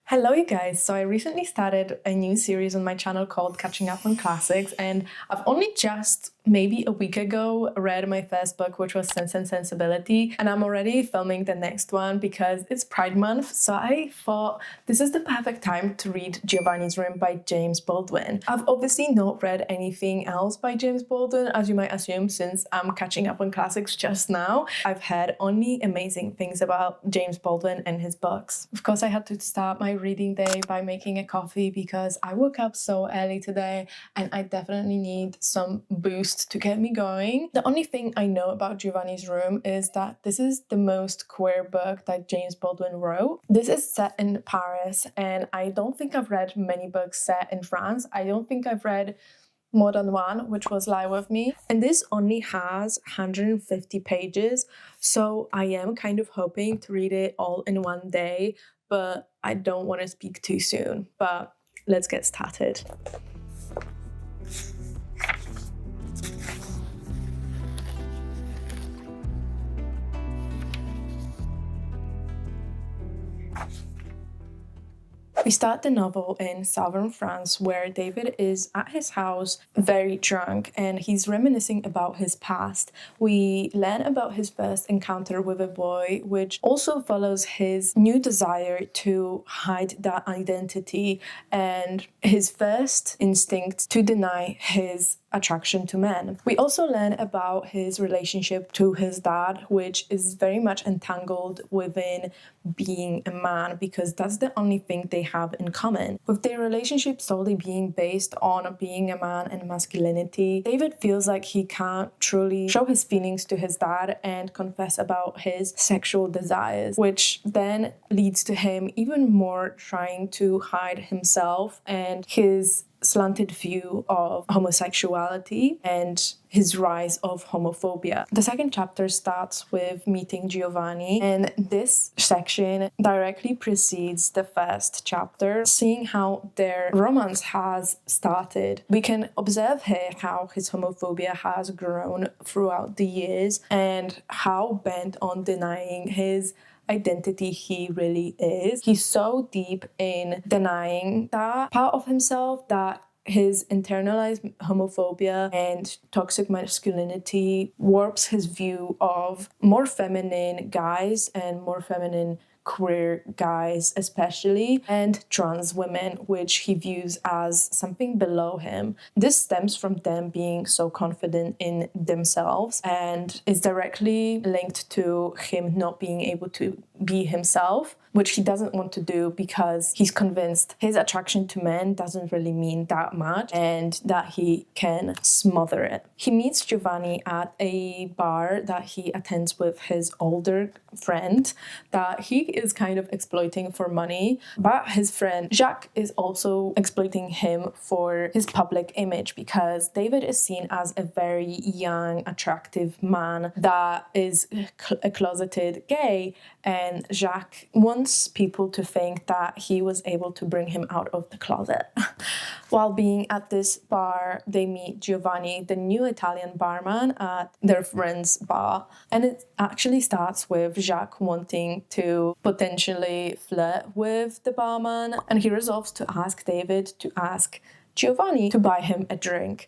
Hello, you guys. So I recently started a new series on my channel called Catching Up on Classics, and I've only just maybe a week ago read my first book, which was Sense and Sensibility, and I'm already filming the next one because it's Pride Month. So I thought this is the perfect time to read Giovanni's Room by James Baldwin. I've obviously not read anything else by James Baldwin, as you might assume, since I'm catching up on classics just now. I've heard only amazing things about James Baldwin and his books. Of course, I had to start my reading day by making a coffee because I woke up so early today and I definitely need some boost to get me going. The only thing I know about Giovanni's Room is that this is the most queer book that James Baldwin wrote. This is set in Paris, and I don't think I've read many books set in France. I don't think I've read more than one, which was Lie With Me. And this only has 150 pages, so I am kind of hoping to read it all in one day, but I don't want to speak too soon. But let's get started. We start the novel in southern France, where David is at his house very drunk and he's reminiscing about his past. We learn about his first encounter with a boy, which also follows his new desire to hide that identity and his first instinct to deny his attraction to men. We also learn about his relationship to his dad, which is very much entangled within being a man, because that's the only thing they have in common. With their relationship solely being based on being a man and masculinity, David feels like he can't truly show his feelings to his dad and confess about his sexual desires, which then leads to him even more trying to hide himself and his slanted view of homosexuality and his rise of homophobia. The second chapter starts with meeting Giovanni, and this section directly precedes the first chapter, seeing how their romance has started. We can observe here how his homophobia has grown throughout the years and how bent on denying his identity he really is. He's so deep in denying that part of himself that his internalized homophobia and toxic masculinity warps his view of more feminine guys and more feminine queer guys especially, and trans women, which he views as something below him. This stems from them being so confident in themselves and is directly linked to him not being able to be himself, which he doesn't want to do because he's convinced his attraction to men doesn't really mean that much and that he can smother it. He meets Giovanni at a bar that he attends with his older friend that he is kind of exploiting for money, but his friend Jacques is also exploiting him for his public image because David is seen as a very young, attractive man that is a closeted gay, and Jacques wants people to think that he was able to bring him out of the closet. While being at this bar, they meet Giovanni, the new Italian barman, at their friend's bar. And it actually starts with Jacques wanting to potentially flirt with the barman, and he resolves to ask David to ask Giovanni to buy him a drink.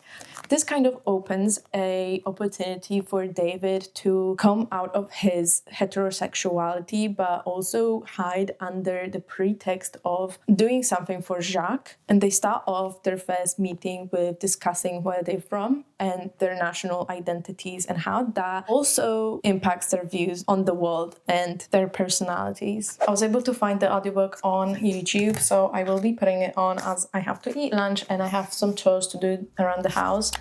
This kind of opens an opportunity for David to come out of his heterosexuality, but also hide under the pretext of doing something for Jacques. And they start off their first meeting with discussing where they're from and their national identities and how that also impacts their views on the world and their personalities. I was able to find the audiobook on YouTube, so I will be putting it on as I have to eat lunch and I have some chores to do around the house.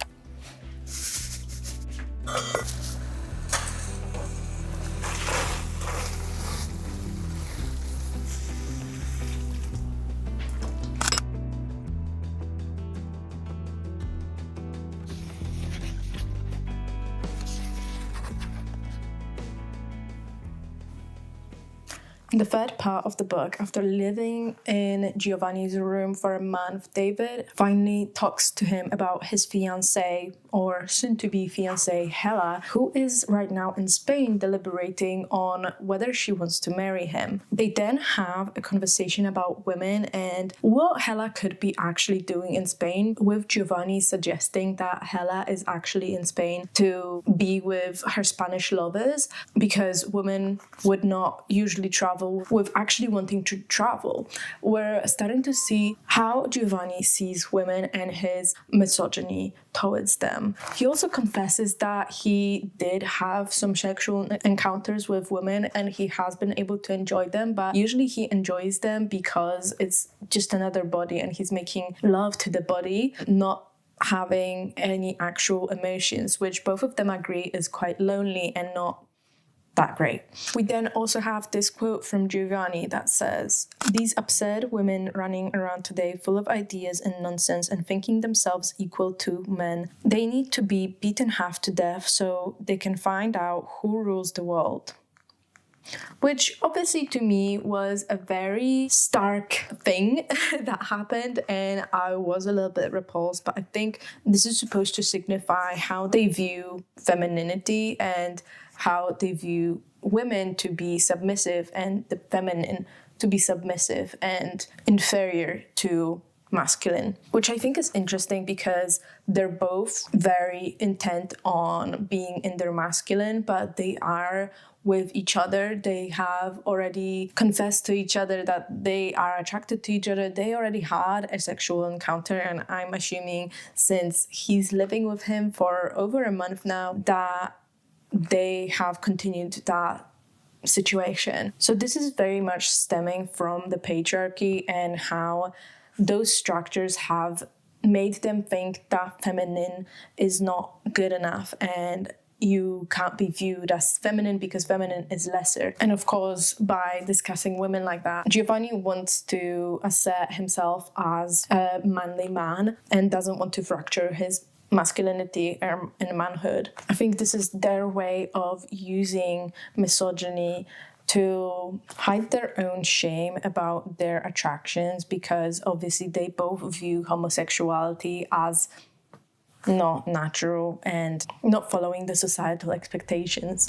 The third part of the book, after living in Giovanni's room for a month, David finally talks to him about his fiancée, or soon-to-be fiancée, Hela, who is right now in Spain deliberating on whether she wants to marry him. They then have a conversation about women and what Hela could be actually doing in Spain, with Giovanni suggesting that Hela is actually in Spain to be with her Spanish lovers, because women would not usually travel with actually wanting to travel. We're starting to see how Giovanni sees women and his misogyny towards them. He also confesses that he did have some sexual encounters with women and he has been able to enjoy them, but usually he enjoys them because it's just another body and he's making love to the body, not having any actual emotions, which both of them agree is quite lonely and not that great. We then also have this quote from Giovanni that says, "These absurd women running around today full of ideas and nonsense and thinking themselves equal to men, they need to be beaten half to death so they can find out who rules the world." Which obviously to me was a very stark thing that happened, and I was a little bit repulsed, but I think this is supposed to signify how they view femininity and how they view women to be submissive and the feminine to be submissive and inferior to masculine, which I think is interesting because they're both very intent on being in their masculine, but they are with each other. They have already confessed to each other that they are attracted to each other. They already had a sexual encounter, and I'm assuming since he's living with him for over a month now that they have continued that situation. So this is very much stemming from the patriarchy and how those structures have made them think that feminine is not good enough and you can't be viewed as feminine because feminine is lesser. And of course, by discussing women like that, Giovanni wants to assert himself as a manly man and doesn't want to fracture his masculinity and manhood. I think this is their way of using misogyny to hide their own shame about their attractions, because obviously they both view homosexuality as not natural and not following the societal expectations.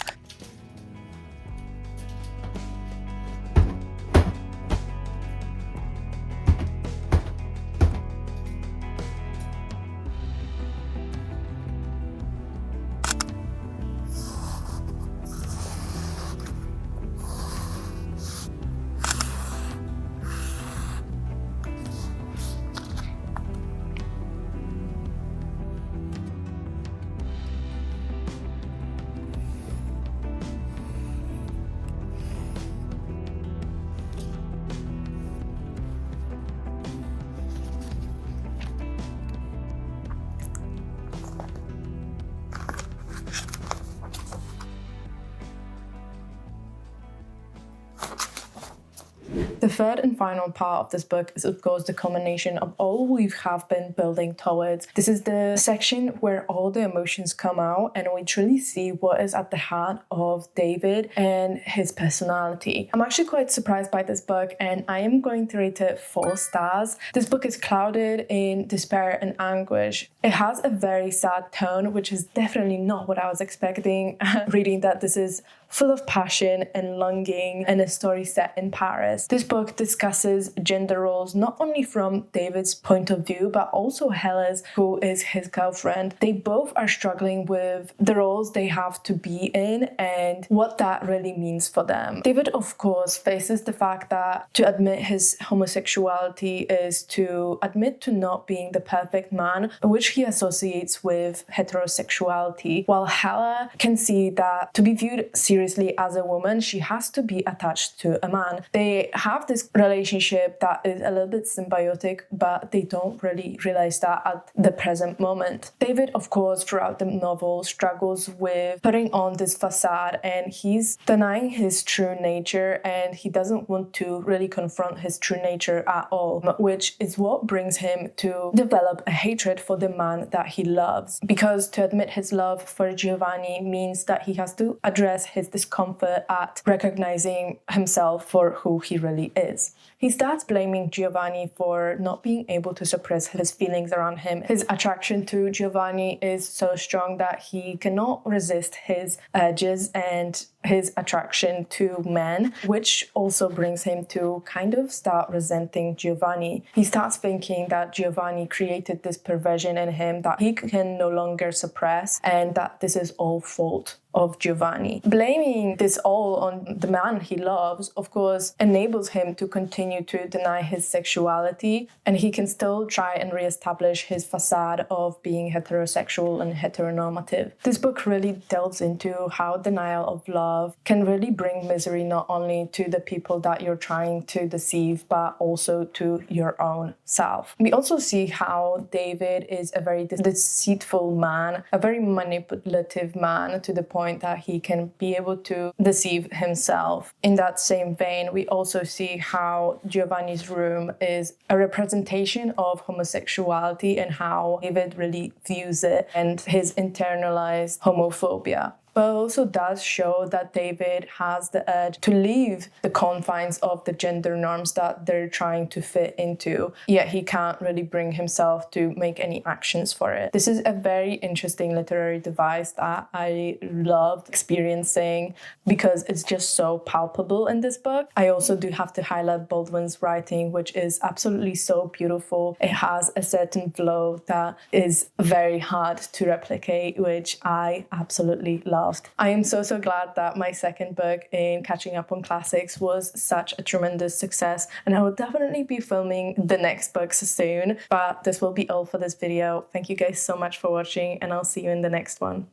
The third and final part of this book is, of course, the culmination of all we have been building towards. This is the section where all the emotions come out and we truly see what is at the heart of David and his personality. I'm actually quite surprised by this book and I am going to rate it 4 stars. This book is clouded in despair and anguish. It has a very sad tone, which is definitely not what I was expecting reading that this is full of passion and longing and a story set in Paris. This book discusses gender roles not only from David's point of view, but also Hela's, who is his girlfriend. They both are struggling with the roles they have to be in and what that really means for them. David, of course, faces the fact that to admit his homosexuality is to admit to not being the perfect man, which he associates with heterosexuality, while Hela can see that to be viewed seriously as a woman, she has to be attached to a man. They have this relationship that is a little bit symbiotic, but they don't really realize that at the present moment. David, of course, throughout the novel struggles with putting on this facade and he's denying his true nature and he doesn't want to really confront his true nature at all, which is what brings him to develop a hatred for the man that he loves. Because to admit his love for Giovanni means that he has to address his discomfort at recognizing himself for who he really is. He starts blaming Giovanni for not being able to suppress his feelings around him. His attraction to Giovanni is so strong that he cannot resist his urges and his attraction to men, which also brings him to kind of start resenting Giovanni. He starts thinking that Giovanni created this perversion in him that he can no longer suppress, and that this is all fault of Giovanni. Blaming this all on the man he loves, of course, enables him to continue to deny his sexuality, and he can still try and reestablish his facade of being heterosexual and heteronormative. This book really delves into how denial of love can really bring misery not only to the people that you're trying to deceive, but also to your own self. We also see how David is a very deceitful man, a very manipulative man, to the point that he can be able to deceive himself. In that same vein, we also see how Giovanni's room is a representation of homosexuality and how David really views it and his internalized homophobia. But it also does show that David has the urge to leave the confines of the gender norms that they're trying to fit into, yet he can't really bring himself to make any actions for it. This is a very interesting literary device that I loved experiencing because it's just so palpable in this book. I also do have to highlight Baldwin's writing, which is absolutely so beautiful. It has a certain flow that is very hard to replicate, which I absolutely love. I am so glad that my second book in catching up on classics was such a tremendous success, and I will definitely be filming the next books soon, but this will be all for this video. Thank you guys so much for watching, and I'll see you in the next one.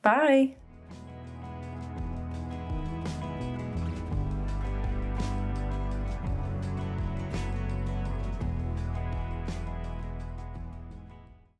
Bye!